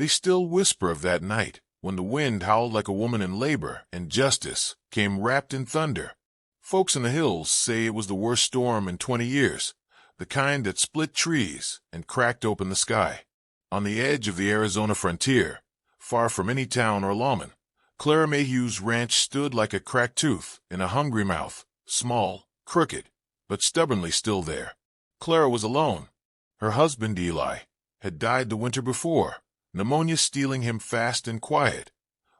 They still whisper of that night, when the wind howled like a woman in labor and justice came wrapped in thunder. Folks in the hills say it was the worst storm in 20 years, the kind that split trees and cracked open the sky. On the edge of the Arizona frontier, far from any town or lawman, Clara Mayhew's ranch stood like a cracked tooth in a hungry mouth, small, crooked, but stubbornly still there. Clara was alone. Her husband, Eli, had died the winter before, pneumonia stealing him fast and quiet,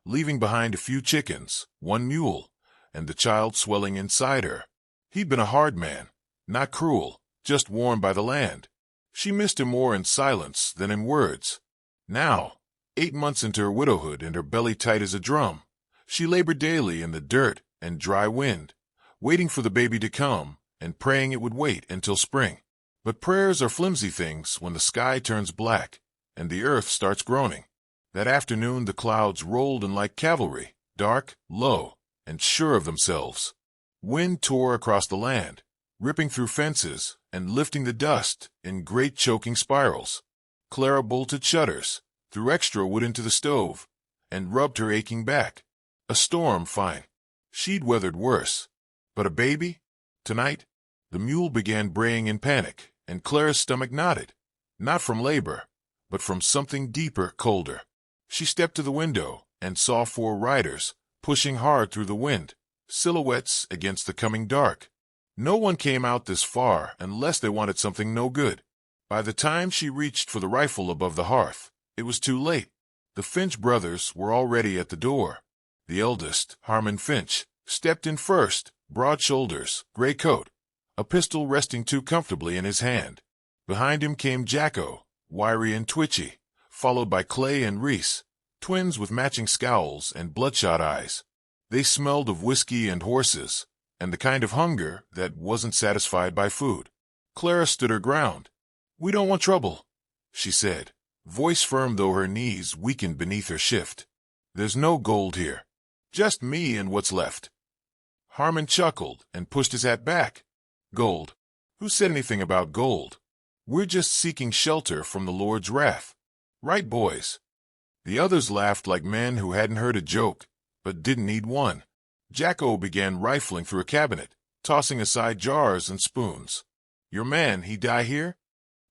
leaving behind a few chickens, one mule, and the child swelling inside her. He'd been a hard man, not cruel, just worn by the land. She missed him more in silence than in words. Now, 8 months into her widowhood and her belly tight as a drum, she labored daily in the dirt and dry wind, waiting for the baby to come and praying it would wait until spring. But prayers are flimsy things when the sky turns black and the earth starts groaning. That afternoon the clouds rolled in like cavalry, dark, low, and sure of themselves. Wind tore across the land, ripping through fences and lifting the dust in great choking spirals. Clara bolted shutters, threw extra wood into the stove, and rubbed her aching back. A storm, fine. She'd weathered worse. But a baby? Tonight? The mule began braying in panic, and Clara's stomach knotted. Not from labor, but from something deeper, colder. She stepped to the window and saw 4 riders, pushing hard through the wind, silhouettes against the coming dark. No one came out this far unless they wanted something no good. By the time she reached for the rifle above the hearth, it was too late. The Finch brothers were already at the door. The eldest, Harmon Finch, stepped in first, broad shoulders, gray coat, a pistol resting too comfortably in his hand. Behind him came Jacko, wiry and twitchy, followed by Clay and Reese, twins with matching scowls and bloodshot eyes. They smelled of whiskey and horses, and the kind of hunger that wasn't satisfied by food. Clara stood her ground. "We don't want trouble," she said, voice firm though her knees weakened beneath her shift. "There's no gold here. Just me and what's left." Harmon chuckled and pushed his hat back. "Gold? Who said anything about gold? We're just seeking shelter from the Lord's wrath. Right, boys?" The others laughed like men who hadn't heard a joke, but didn't need one. Jacko began rifling through a cabinet, tossing aside jars and spoons. "Your man, he die here?"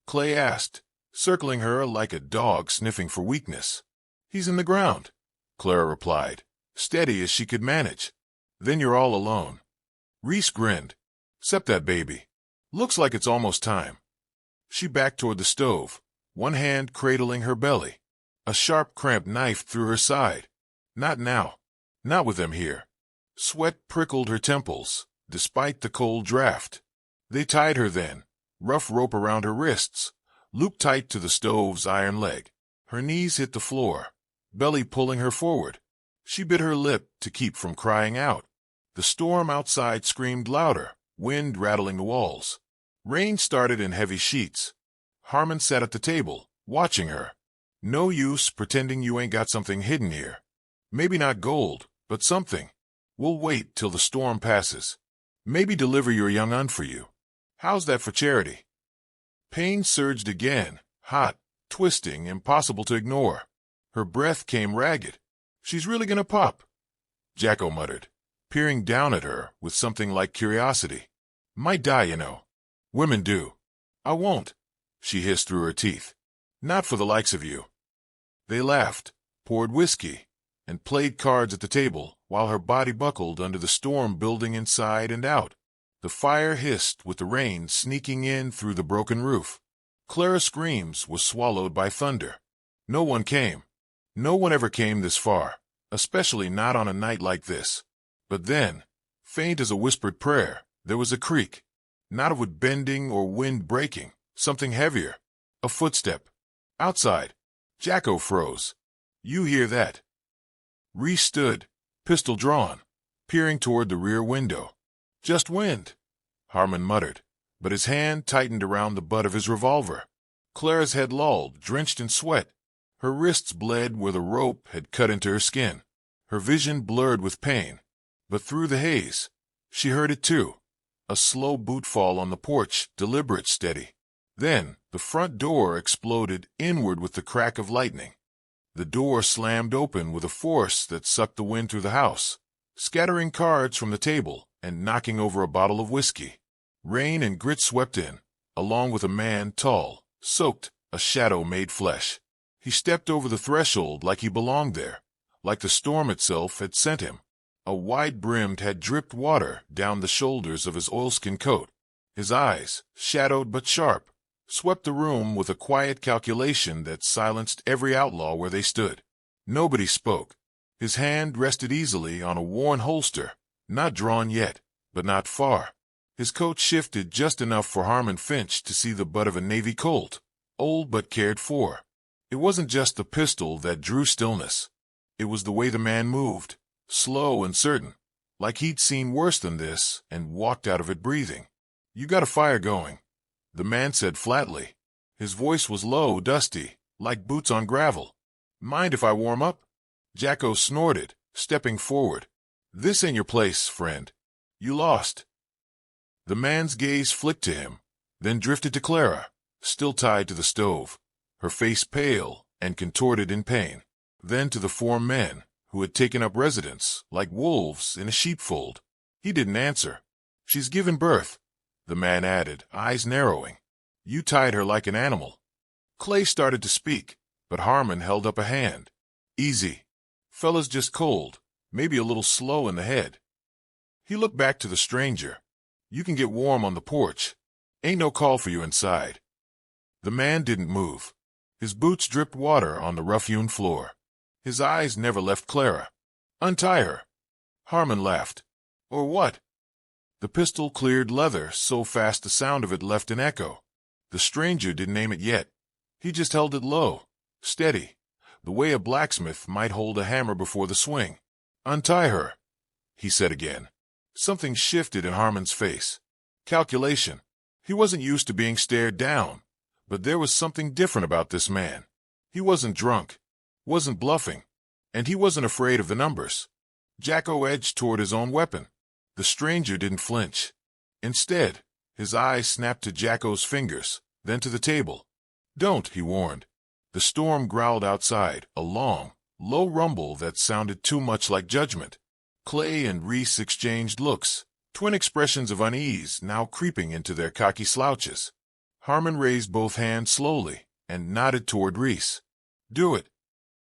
Clay asked, circling her like a dog sniffing for weakness. "He's in the ground," Clara replied, steady as she could manage. "Then you're all alone." Reese grinned. "'Cept that baby. Looks like it's almost time." She backed toward the stove, one hand cradling her belly. A sharp cramp knifed through her side. Not now. Not with them here. Sweat prickled her temples, despite the cold draft. They tied her then, rough rope around her wrists, looped tight to the stove's iron leg. Her knees hit the floor, belly pulling her forward. She bit her lip to keep from crying out. The storm outside screamed louder, wind rattling the walls. Rain started in heavy sheets. Harmon sat at the table, watching her. "No use pretending you ain't got something hidden here. Maybe not gold, but something. We'll wait till the storm passes. Maybe deliver your young un for you. How's that for charity?" Pain surged again, hot, twisting, impossible to ignore. Her breath came ragged. "She's really gonna pop," Jacko muttered, peering down at her with something like curiosity. "Might die, you know. Women do." "I won't," she hissed through her teeth. "Not for the likes of you." They laughed, poured whiskey, and played cards at the table while her body buckled under the storm building inside and out. The fire hissed with the rain sneaking in through the broken roof. Clara's screams were swallowed by thunder. No one came. No one ever came this far, especially not on a night like this. But then, faint as a whispered prayer, there was a creak. Not of wood bending or wind breaking, something heavier. A footstep. Outside. Jacko froze. "You hear that?" Reese stood, pistol drawn, peering toward the rear window. "Just wind," Harmon muttered, but his hand tightened around the butt of his revolver. Clara's head lolled, drenched in sweat. Her wrists bled where the rope had cut into her skin. Her vision blurred with pain. But through the haze, she heard it too. A slow bootfall on the porch, deliberate, steady. Then the front door exploded inward with the crack of lightning. The door slammed open with a force that sucked the wind through the house, scattering cards from the table and knocking over a bottle of whiskey. Rain and grit swept in, along with a man tall, soaked, a shadow made flesh. He stepped over the threshold like he belonged there, like the storm itself had sent him. A wide-brimmed had dripped water down the shoulders of his oilskin coat. His eyes, shadowed but sharp, swept the room with a quiet calculation that silenced every outlaw where they stood. Nobody spoke. His hand rested easily on a worn holster, not drawn yet, but not far. His coat shifted just enough for Harmon Finch to see the butt of a Navy Colt, old but cared for. It wasn't just the pistol that drew stillness. It was the way the man moved, slow and certain, like he'd seen worse than this and walked out of it breathing. "You got a fire going," the man said flatly. His voice was low, dusty, like boots on gravel. "Mind if I warm up?" Jacko snorted, stepping forward. "This ain't your place, friend. You lost." The man's gaze flicked to him, then drifted to Clara, still tied to the stove, her face pale and contorted in pain, then to the four men who had taken up residence like wolves in a sheepfold. He didn't answer. "She's given birth," the man added, eyes narrowing. "You tied her like an animal." Clay started to speak, but Harmon held up a hand. "Easy. Fella's just cold, maybe a little slow in the head." He looked back to the stranger. "You can get warm on the porch. Ain't no call for you inside." The man didn't move. His boots dripped water on the rough-hewn floor. His eyes never left Clara. "Untie her." Harmon laughed. "Or what?" The pistol cleared leather so fast the sound of it left an echo. The stranger didn't aim it yet. He just held it low, steady, the way a blacksmith might hold a hammer before the swing. "Untie her," he said again. Something shifted in Harmon's face. Calculation. He wasn't used to being stared down, but there was something different about this man. He wasn't drunk, wasn't bluffing, and he wasn't afraid of the numbers. Jacko edged toward his own weapon. The stranger didn't flinch. Instead, his eyes snapped to Jacko's fingers, then to the table. "Don't," he warned. The storm growled outside, a long, low rumble that sounded too much like judgment. Clay and Reese exchanged looks, twin expressions of unease now creeping into their cocky slouches. Harmon raised both hands slowly and nodded toward Reese. "Do it."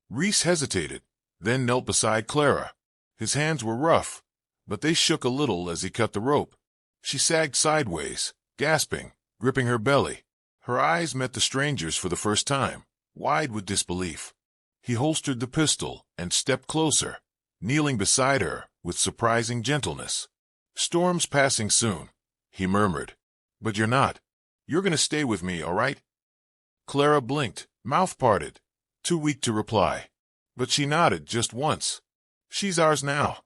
Reese hesitated, then knelt beside Clara. His hands were rough, but they shook a little as he cut the rope. She sagged sideways, gasping, gripping her belly. Her eyes met the stranger's for the first time, wide with disbelief. He holstered the pistol and stepped closer, kneeling beside her with surprising gentleness. "Storm's passing soon," he murmured. "But you're not. You're going to stay with me, all right?" Clara blinked, mouth parted, too weak to reply. But she nodded just once. "She's ours now,"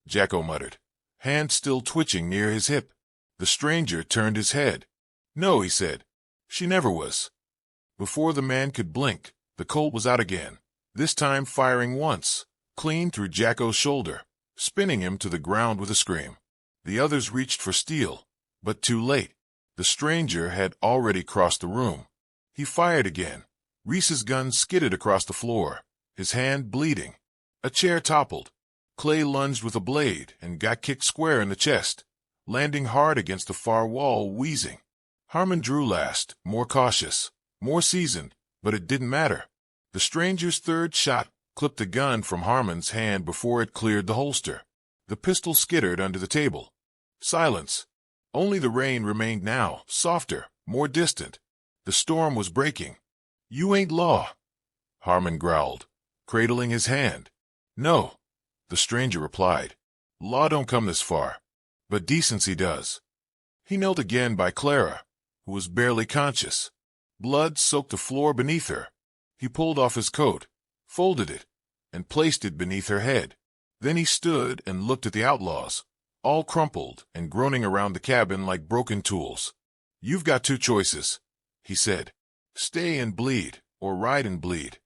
Jacko muttered, hand still twitching near his hip. The stranger turned his head. "No," he said. "She never was." Before the man could blink, the Colt was out again, this time firing once, clean through Jacko's shoulder, spinning him to the ground with a scream. The others reached for steel, but too late. The stranger had already crossed the room. He fired again. Reese's gun skidded across the floor, his hand bleeding. A chair toppled. Clay lunged with a blade and got kicked square in the chest, landing hard against the far wall, wheezing. Harmon drew last, more cautious, more seasoned, but it didn't matter. The stranger's third shot clipped the gun from Harmon's hand before it cleared the holster. The pistol skittered under the table. Silence. Only the rain remained now, softer, more distant. The storm was breaking. "You ain't law," Harmon growled, cradling his hand. "No," the stranger replied. "Law don't come this far, but decency does." He knelt again by Clara, who was barely conscious. Blood soaked the floor beneath her. He pulled off his coat, folded it, and placed it beneath her head. Then he stood and looked at the outlaws, all crumpled and groaning around the cabin like broken tools. "You've got two choices," he said. "Stay and bleed, or ride and bleed."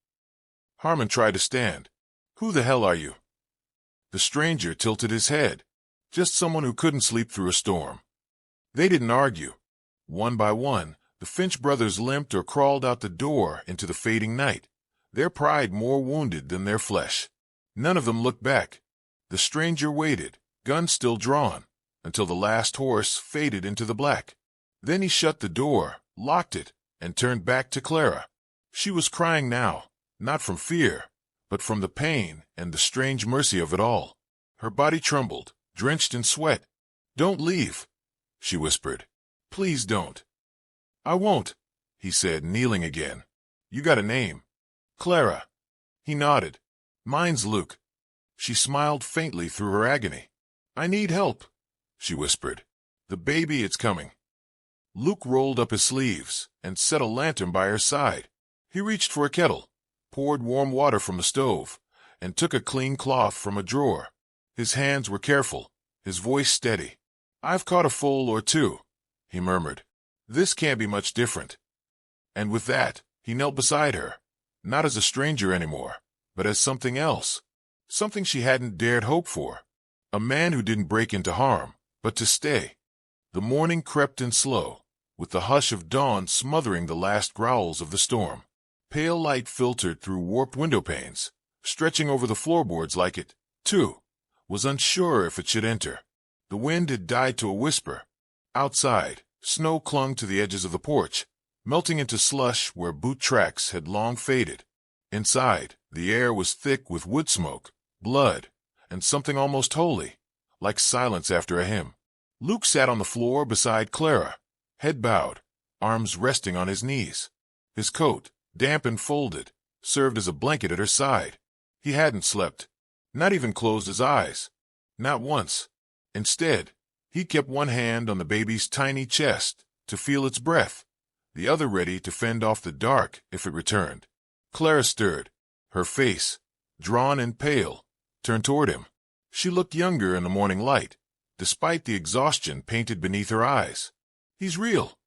Harmon tried to stand. "Who the hell are you?" The stranger tilted his head. "Just someone who couldn't sleep through a storm." They didn't argue. One by one, the Finch brothers limped or crawled out the door into the fading night, their pride more wounded than their flesh. None of them looked back. The stranger waited, gun still drawn, until the last horse faded into the black. Then he shut the door, locked it, and turned back to Clara. She was crying now, not from fear, but from the pain and the strange mercy of it all. Her body trembled, drenched in sweat. "Don't leave," she whispered. "Please don't." "I won't," he said, kneeling again. "You got a name?" "Clara." He nodded. "Mine's Luke." She smiled faintly through her agony. "I need help," she whispered. "The baby, it's coming." Luke rolled up his sleeves and set a lantern by her side. He reached for a kettle, poured warm water from the stove, and took a clean cloth from a drawer. His hands were careful, his voice steady. "I've caught a foal or two," he murmured. "This can't be much different." And with that, he knelt beside her, not as a stranger anymore, but as something else, something she hadn't dared hope for. A man who didn't break into harm, but to stay. The morning crept in slow, with the hush of dawn smothering the last growls of the storm. Pale light filtered through warped window panes, stretching over the floorboards like it, too, was unsure if it should enter. The wind had died to a whisper. Outside, snow clung to the edges of the porch, melting into slush where boot tracks had long faded. Inside, the air was thick with wood smoke, blood, and something almost holy, like silence after a hymn. Luke sat on the floor beside Clara, head bowed, arms resting on his knees. His coat, damp and folded, served as a blanket at her side. He hadn't slept, not even closed his eyes, not once. Instead, he kept one hand on the baby's tiny chest to feel its breath, the other ready to fend off the dark if it returned. Clara stirred, her face, drawn and pale, turned toward him. She looked younger in the morning light, despite the exhaustion painted beneath her eyes. "He's real?"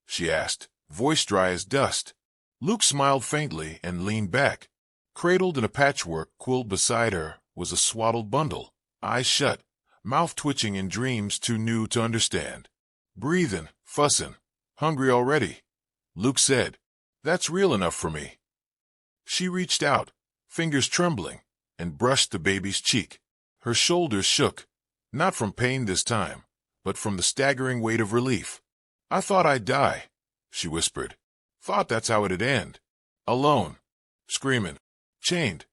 she asked, voice dry as dust. Luke smiled faintly and leaned back. Cradled in a patchwork quilt beside her was a swaddled bundle, eyes shut, mouth twitching in dreams too new to understand. "Breathing, fussing, hungry already," Luke said. "That's real enough for me." She reached out, fingers trembling, and brushed the baby's cheek. Her shoulders shook, not from pain this time, but from the staggering weight of relief. "I thought I'd die," she whispered. "Thought that's how it'd end. Alone. Screaming. Chained."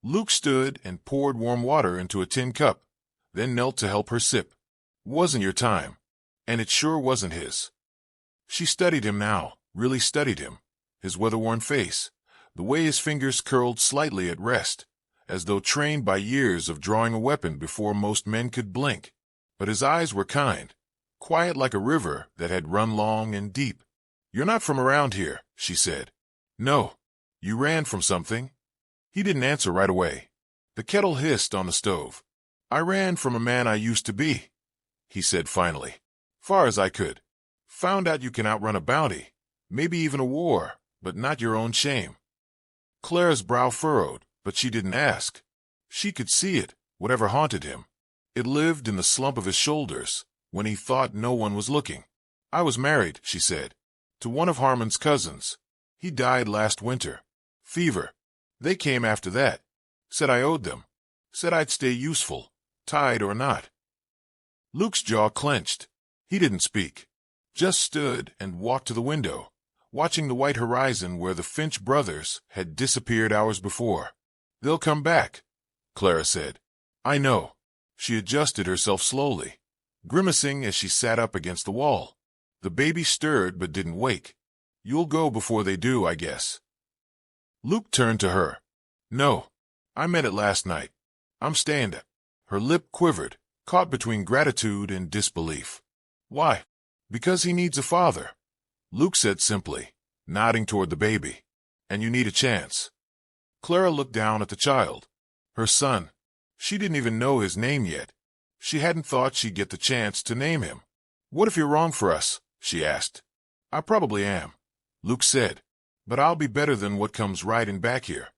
Luke stood and poured warm water into a tin cup, then knelt to help her sip. "Wasn't your time. And it sure wasn't his." She studied him now, really studied him, his weather-worn face, the way his fingers curled slightly at rest, as though trained by years of drawing a weapon before most men could blink. But his eyes were kind, quiet like a river that had run long and deep. "You're not from around here," she said. "No. You ran from something." He didn't answer right away. The kettle hissed on the stove. "I ran from a man I used to be," he said finally. "Far as I could. Found out you can outrun a bounty, maybe even a war, but not your own shame." Clara's brow furrowed, but she didn't ask. She could see it, whatever haunted him. It lived in the slump of his shoulders, when he thought no one was looking. "I was married," she said, "to one of Harmon's cousins. He died last winter. Fever. They came after that. Said I owed them. Said I'd stay useful, tied or not." Luke's jaw clenched. He didn't speak, just stood and walked to the window, watching the white horizon where the Finch brothers had disappeared hours before. "They'll come back," Clara said. "I know." She adjusted herself slowly, grimacing as she sat up against the wall. The baby stirred but didn't wake. "You'll go before they do, I guess." Luke turned to her. "No, I meant it last night. I'm staying." Her lip quivered, caught between gratitude and disbelief. "Why?" "Because he needs a father," Luke said simply, nodding toward the baby. "And you need a chance." Clara looked down at the child. Her son. She didn't even know his name yet. She hadn't thought she'd get the chance to name him. "What if you're wrong for us?" she asked. "I probably am," Luke said, "but I'll be better than what comes riding back here."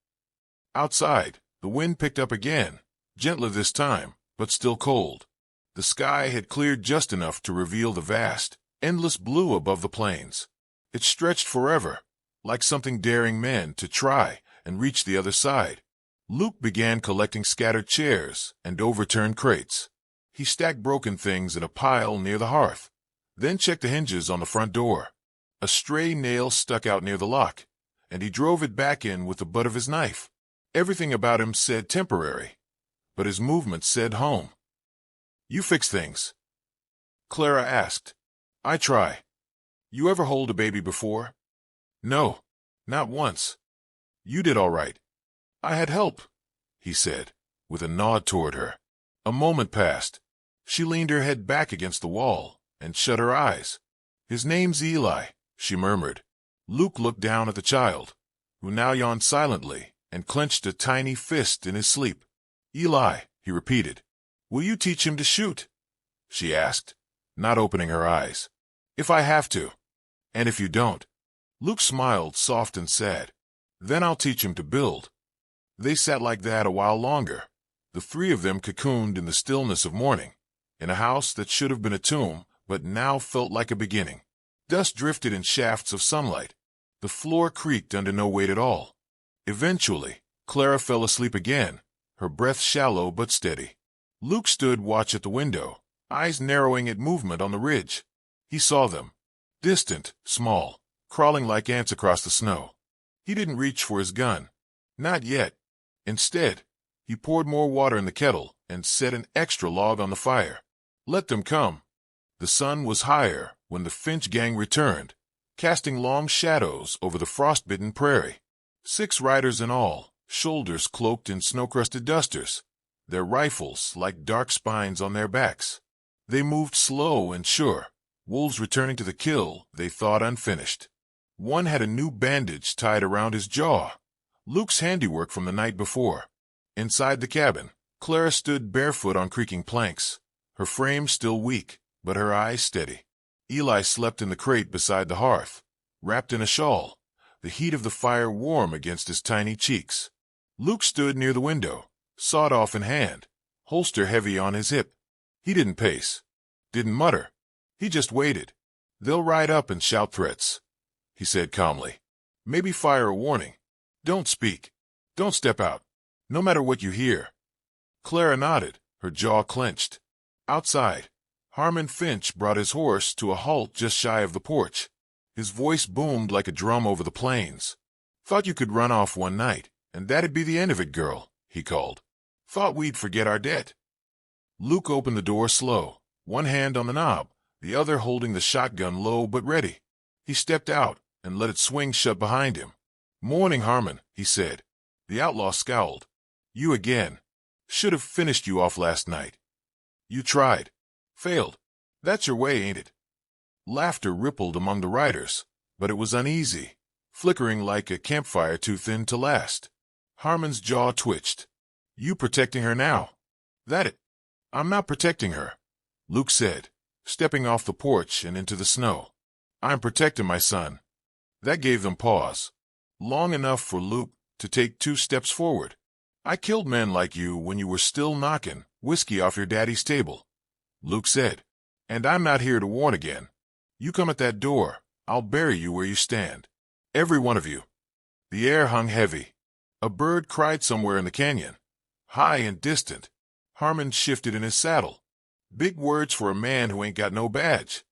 Outside, the wind picked up again, gentler this time, but still cold. The sky had cleared just enough to reveal the vast, endless blue above the plains. It stretched forever, like something daring men to try and reached the other side. Luke began collecting scattered chairs and overturned crates. He stacked broken things in a pile near the hearth, then checked the hinges on the front door. A stray nail stuck out near the lock, and he drove it back in with the butt of his knife. Everything about him said temporary, but his movements said home. "You fix things?" Clara asked. "I try." "You ever hold a baby before?" "No, not once." "You did all right." "I had help," he said, with a nod toward her. A moment passed. She leaned her head back against the wall and shut her eyes. "His name's Eli," she murmured. Luke looked down at the child, who now yawned silently and clenched a tiny fist in his sleep. "Eli," he repeated. "Will you teach him to shoot?" she asked, not opening her eyes. "If I have to." "And if you don't?" Luke smiled, soft and sad. "Then I'll teach him to build." They sat like that a while longer. The three of them cocooned in the stillness of morning, in a house that should have been a tomb, but now felt like a beginning. Dust drifted in shafts of sunlight. The floor creaked under no weight at all. Eventually, Clara fell asleep again, her breath shallow but steady. Luke stood watch at the window, eyes narrowing at movement on the ridge. He saw them, distant, small, crawling like ants across the snow. He didn't reach for his gun. Not yet. Instead, he poured more water in the kettle and set an extra log on the fire. Let them come. The sun was higher when the Finch gang returned, casting long shadows over the frostbitten prairie. 6 riders in all, shoulders cloaked in snow-crusted dusters, their rifles like dark spines on their backs. They moved slow and sure, wolves returning to the kill they thought unfinished. One had a new bandage tied around his jaw, Luke's handiwork from the night before. Inside the cabin, Clara stood barefoot on creaking planks, her frame still weak, but her eyes steady. Eli slept in the crate beside the hearth, wrapped in a shawl, the heat of the fire warm against his tiny cheeks. Luke stood near the window, sawed-off in hand, holster heavy on his hip. He didn't pace, didn't mutter. He just waited. "They'll ride up and shout threats," he said calmly. "Maybe fire a warning. Don't speak. Don't step out. No matter what you hear." Clara nodded, her jaw clenched. Outside, Harmon Finch brought his horse to a halt just shy of the porch. His voice boomed like a drum over the plains. "Thought you could run off one night, and that'd be the end of it, girl," he called. "Thought we'd forget our debt." Luke opened the door slow, one hand on the knob, the other holding the shotgun low but ready. He stepped out and let it swing shut behind him. "Morning, Harmon," he said. The outlaw scowled. "You again. Should have finished you off last night." "You tried. Failed. That's your way, ain't it?" Laughter rippled among the riders, but it was uneasy, flickering like a campfire too thin to last. Harmon's jaw twitched. "You protecting her now?" "That it?" "I'm not protecting her," Luke said, stepping off the porch and into the snow. "I'm protecting my son." That gave them pause, long enough for Luke to take 2 steps forward. "I killed men like you when you were still knocking whiskey off your daddy's table," Luke said. "And I'm not here to warn again. You come at that door, I'll bury you where you stand. Every one of you." The air hung heavy. A bird cried somewhere in the canyon, high and distant. Harmon shifted in his saddle. Big words for a man who ain't got no badge.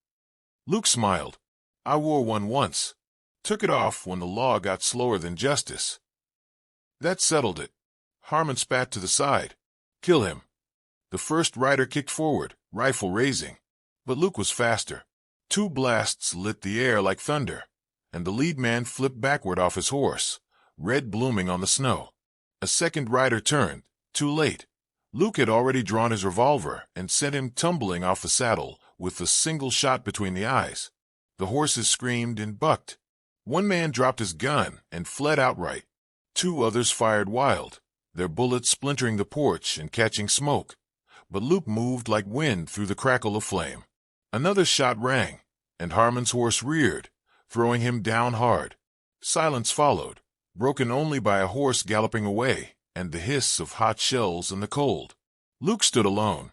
Luke smiled. "I wore one once. Took it off when the law got slower than justice." That settled it. Harmon spat to the side. "Kill him." The first rider kicked forward, rifle raising. But Luke was faster. 2 blasts lit the air like thunder, and the lead man flipped backward off his horse, red blooming on the snow. A second rider turned, too late. Luke had already drawn his revolver and sent him tumbling off the saddle with a single shot between the eyes. The horses screamed and bucked. One man dropped his gun and fled outright. 2 others fired wild, their bullets splintering the porch and catching smoke. But Luke moved like wind through the crackle of flame. Another shot rang, and Harmon's horse reared, throwing him down hard. Silence followed, broken only by a horse galloping away and the hiss of hot shells in the cold. Luke stood alone,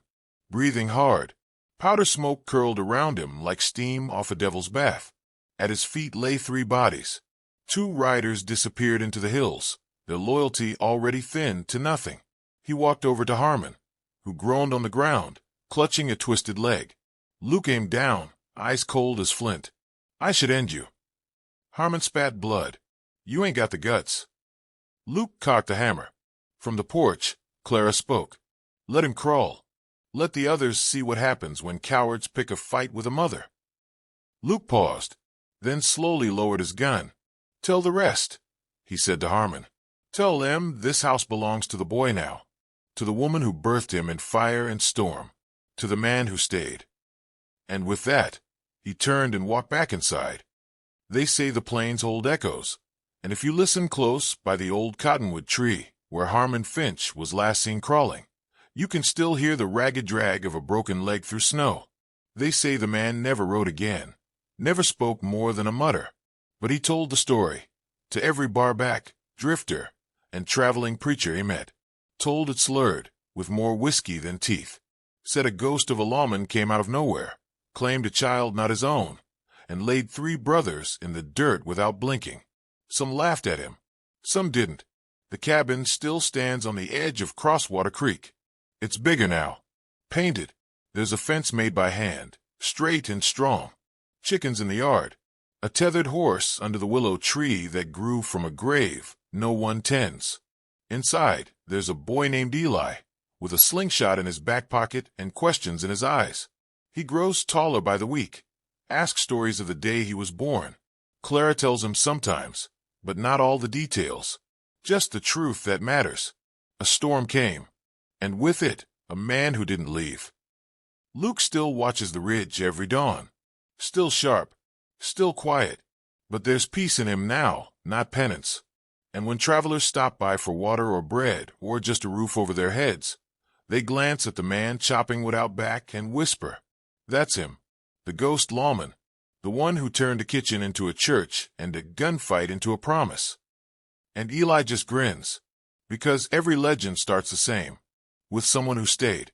breathing hard. Powder smoke curled around him like steam off a devil's bath. At his feet lay 3 bodies. 2 riders disappeared into the hills, their loyalty already thinned to nothing. He walked over to Harmon, who groaned on the ground, clutching a twisted leg. Luke aimed down, eyes cold as flint. "I should end you." Harmon spat blood. "You ain't got the guts." Luke cocked a hammer. From the porch, Clara spoke. "Let him crawl. Let the others see what happens when cowards pick a fight with a mother." Luke paused, then slowly lowered his gun. "Tell the rest," he said to Harmon. "Tell them this house belongs to the boy now, to the woman who birthed him in fire and storm, to the man who stayed." And with that, he turned and walked back inside. They say the plains hold echoes, and if you listen close by the old cottonwood tree where Harmon Finch was last seen crawling, you can still hear the ragged drag of a broken leg through snow. They say the man never wrote again, never spoke more than a mutter, but he told the story to every barback, drifter, and traveling preacher he met. Told it slurred, with more whiskey than teeth. Said a ghost of a lawman came out of nowhere, claimed a child not his own, and laid 3 brothers in the dirt without blinking. Some laughed at him, some didn't. The cabin still stands on the edge of Crosswater Creek. It's bigger now, painted. There's a fence made by hand, straight and strong. Chickens in the yard. A tethered horse under the willow tree that grew from a grave no one tends. Inside, there's a boy named Eli, with a slingshot in his back pocket and questions in his eyes. He grows taller by the week, asks stories of the day he was born. Clara tells him sometimes, but not all the details. Just the truth that matters. A storm came, and with it, a man who didn't leave. Luke still watches the ridge every dawn. Still sharp, still quiet, but there's peace in him now, not penance. And when travelers stop by for water or bread, or just a roof over their heads, they glance at the man chopping wood out back and whisper, "That's him, the ghost lawman, the one who turned a kitchen into a church and a gunfight into a promise." And Eli just grins, because every legend starts the same, with someone who stayed.